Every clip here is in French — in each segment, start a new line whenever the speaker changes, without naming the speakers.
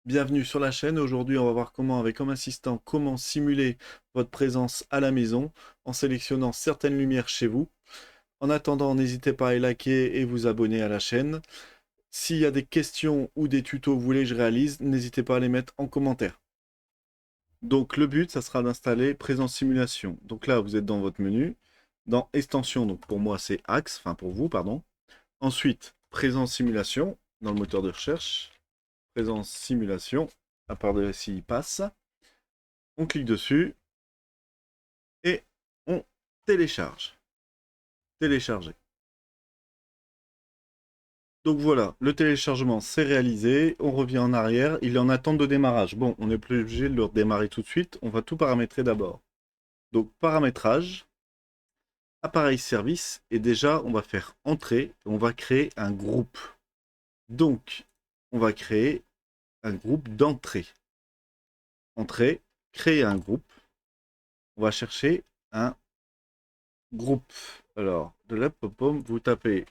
Bienvenue sur la chaîne. Aujourd'hui, on va voir comment, avec Home Assistant, comment simuler votre présence à la maison en sélectionnant certaines lumières chez vous. En attendant, n'hésitez pas à liker et vous abonner à la chaîne. S'il y a des questions ou des tutos que vous voulez que je réalise, n'hésitez pas à les mettre en commentaire. Donc le but, ça sera d'installer Présence Simulation. Donc là, vous êtes dans votre menu, dans Extension, donc pour moi c'est Axe, enfin pour vous, pardon. Ensuite, Présence Simulation, dans le moteur de recherche. Présence Simulation, à part de s'il passe. On clique dessus et on télécharge. Télécharger. Donc voilà, le téléchargement c'est réalisé. On revient en arrière. Il est en attente de démarrage. Bon, on n'est plus obligé de le redémarrer tout de suite. On va tout paramétrer d'abord. Donc paramétrage, appareil service. Et déjà, on va faire entrée. On va créer un groupe. Donc, on va créer un groupe d'entrée. Entrée, créer un groupe. On va chercher un groupe. Alors, de la pop-up, vous tapez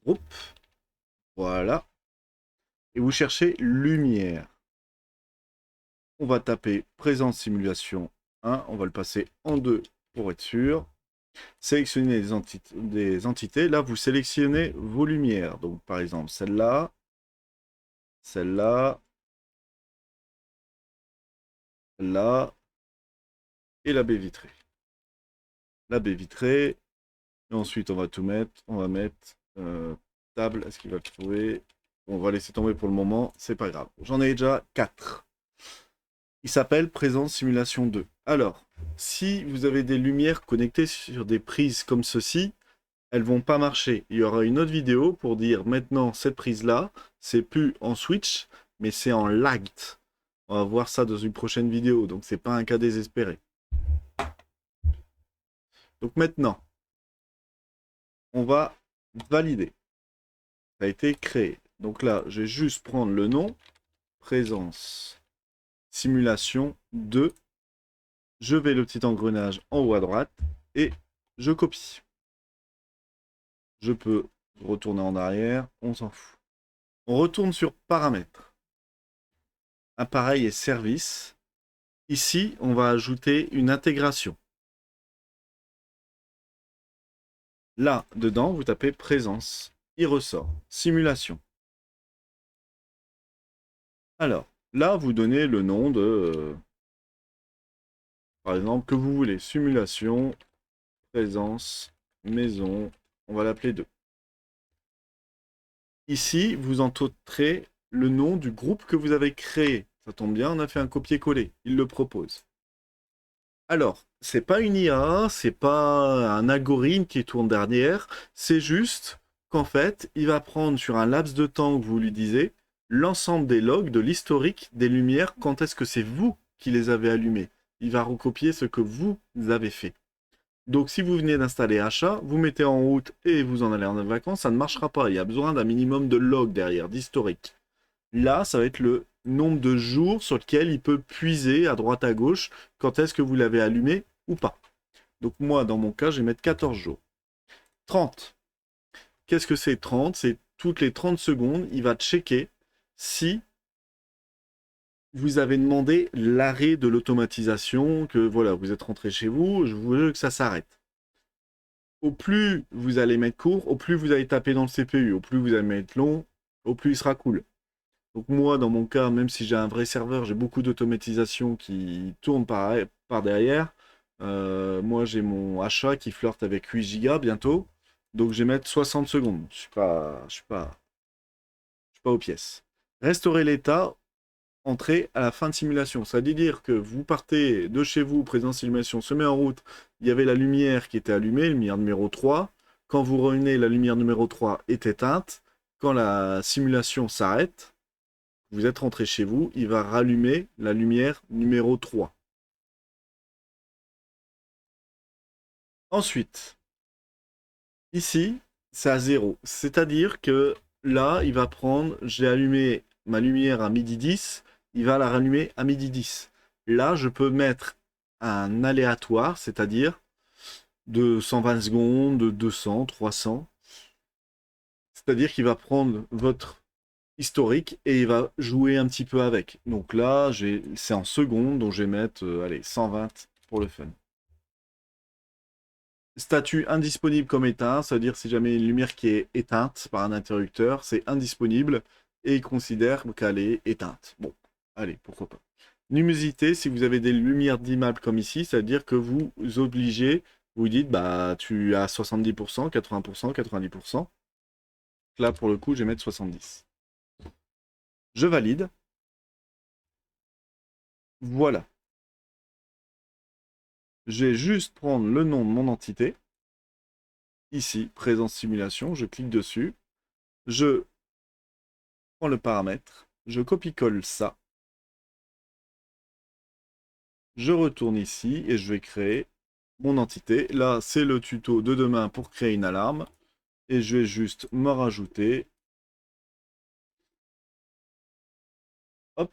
groupe. Voilà. Et vous cherchez lumière. On va taper présence simulation 1. On va le passer en 2 pour être sûr. Sélectionner des entités. Là, vous sélectionnez vos lumières. Donc, par exemple, celle-là, celle-là, celle-là et la baie vitrée. La baie vitrée. Et ensuite, on va tout mettre. On va mettre table. Est-ce qu'il va le trouver? On va laisser tomber pour le moment. C'est pas grave. J'en ai déjà 4. Il s'appelle Présence Simulation 2. Alors, si vous avez des lumières connectées sur des prises comme ceci, elles vont pas marcher. Il y aura une autre vidéo pour dire maintenant cette prise-là, c'est plus en switch, mais c'est en lagged. On va voir ça dans une prochaine vidéo, donc c'est pas un cas désespéré. Donc maintenant, on va valider. Ça a été créé. Donc là, je vais juste prendre le nom, Présence Simulation 2. Je vais le petit engrenage en haut à droite et je copie. Je peux retourner en arrière, on s'en fout. On retourne sur paramètres. Appareil et service. Ici, on va ajouter une intégration. Là, dedans, vous tapez présence. Il ressort. Simulation. Alors, là, vous donnez le nom de, par exemple, que vous voulez. Simulation, présence, maison. On va l'appeler 2. Ici, vous entrez le nom du groupe que vous avez créé. Ça tombe bien, on a fait un copier-coller. Il le propose. Alors, c'est pas une IA, c'est pas un algorithme qui tourne derrière, c'est juste qu'en fait, il va prendre sur un laps de temps que vous lui disiez l'ensemble des logs de l'historique des lumières, quand est-ce que c'est vous qui les avez allumées. Il va recopier ce que vous avez fait. Donc si vous venez d'installer Achat, vous mettez en route et vous en allez en vacances, ça ne marchera pas. Il y a besoin d'un minimum de logs derrière, d'historique. Là, ça va être le nombre de jours sur lequel il peut puiser à droite à gauche quand est-ce que vous l'avez allumé ou pas. Donc moi, dans mon cas, je vais mettre 14 jours. 30. Qu'est-ce que c'est 30? C'est toutes les 30 secondes, il va checker si vous avez demandé l'arrêt de l'automatisation, que voilà, vous êtes rentré chez vous, je veux que ça s'arrête. Au plus vous allez mettre court, au plus vous allez taper dans le CPU, au plus vous allez mettre long, au plus il sera cool. Donc moi, dans mon cas, même si j'ai un vrai serveur, j'ai beaucoup d'automatisation qui tourne par derrière. Moi, j'ai mon achat qui flirte avec 8 Go bientôt. Donc je vais mettre 60 secondes. Je suis pas aux pièces. Restaurer l'état, entrer à la fin de simulation. Ça veut dire que vous partez de chez vous, présence simulation se met en route. Il y avait la lumière qui était allumée, lumière numéro 3. Quand vous revenez, la lumière numéro 3 est éteinte. Quand la simulation s'arrête, vous êtes rentré chez vous, il va rallumer la lumière numéro 3. Ensuite, ici, c'est à 0. C'est-à-dire que là, il va prendre, j'ai allumé ma lumière à midi 10, il va la rallumer à midi 10. Là, je peux mettre un aléatoire, c'est-à-dire de 120 secondes, de 200, 300. C'est-à-dire qu'il va prendre votre historique et il va jouer un petit peu avec. Donc là, c'est en secondes, donc je vais mettre, allez, 120 pour le fun. Statut indisponible comme éteint, ça veut dire si jamais une lumière qui est éteinte par un interrupteur, c'est indisponible et il considère qu'elle est éteinte. Bon, allez, pourquoi pas. Luminosité, si vous avez des lumières dimmables comme ici, ça veut dire que vous obligez, vous dites, bah tu as 70%, 80%, 90%. Là, pour le coup, je vais mettre 70. Je valide. Voilà. Je vais juste prendre le nom de mon entité. Ici, présence simulation, je clique dessus. Je prends le paramètre. Je copie-colle ça. Je retourne ici et je vais créer mon entité. Là, c'est le tuto de demain pour créer une alarme. Et je vais juste me rajouter. Hop.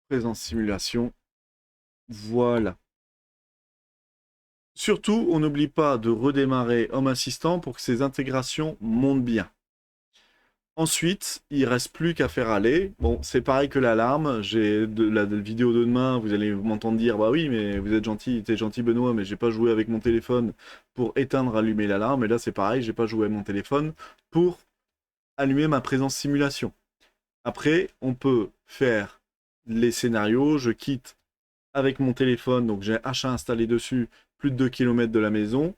Présence simulation. Voilà. Surtout, on n'oublie pas de redémarrer Home Assistant pour que ces intégrations montent bien. Ensuite, il reste plus qu'à faire aller. Bon, c'est pareil que l'alarme. J'ai la vidéo de demain, vous allez m'entendre dire, bah oui, mais vous êtes gentil, t'es gentil Benoît, mais j'ai pas joué avec mon téléphone pour éteindre, allumer l'alarme. Et là, c'est pareil, j'ai pas joué avec mon téléphone pour allumer ma présence simulation. Après, on peut faire les scénarios. Je quitte avec mon téléphone, donc j'ai achat installé dessus, plus de 2 km de la maison.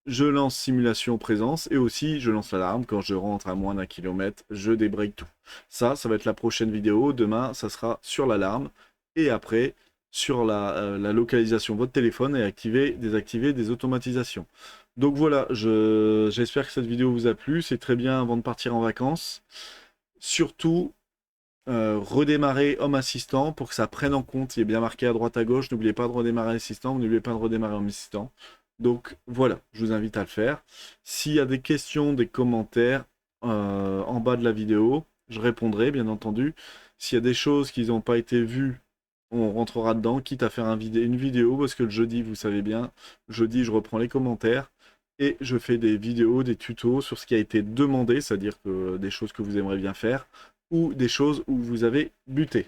Je lance simulation présence et aussi je lance l'alarme quand je rentre à moins d'1 kilomètre, je débrayque tout. Ça va être la prochaine vidéo. Demain, ça sera sur l'alarme et après sur la localisation de votre téléphone et désactiver des automatisations. Donc voilà, j'espère que cette vidéo vous a plu. C'est très bien avant de partir en vacances. Surtout, redémarrer Home Assistant pour que ça prenne en compte, il est bien marqué à droite à gauche, n'oubliez pas de redémarrer Assistant, n'oubliez pas de redémarrer Home Assistant. Donc voilà, je vous invite à le faire. S'il y a des questions, des commentaires en bas de la vidéo, je répondrai bien entendu. S'il y a des choses qui n'ont pas été vues, on rentrera dedans, quitte à faire une vidéo, parce que le jeudi, vous savez bien, jeudi je reprends les commentaires et je fais des vidéos, des tutos sur ce qui a été demandé, c'est-à-dire que des choses que vous aimeriez bien faire ou des choses où vous avez buté.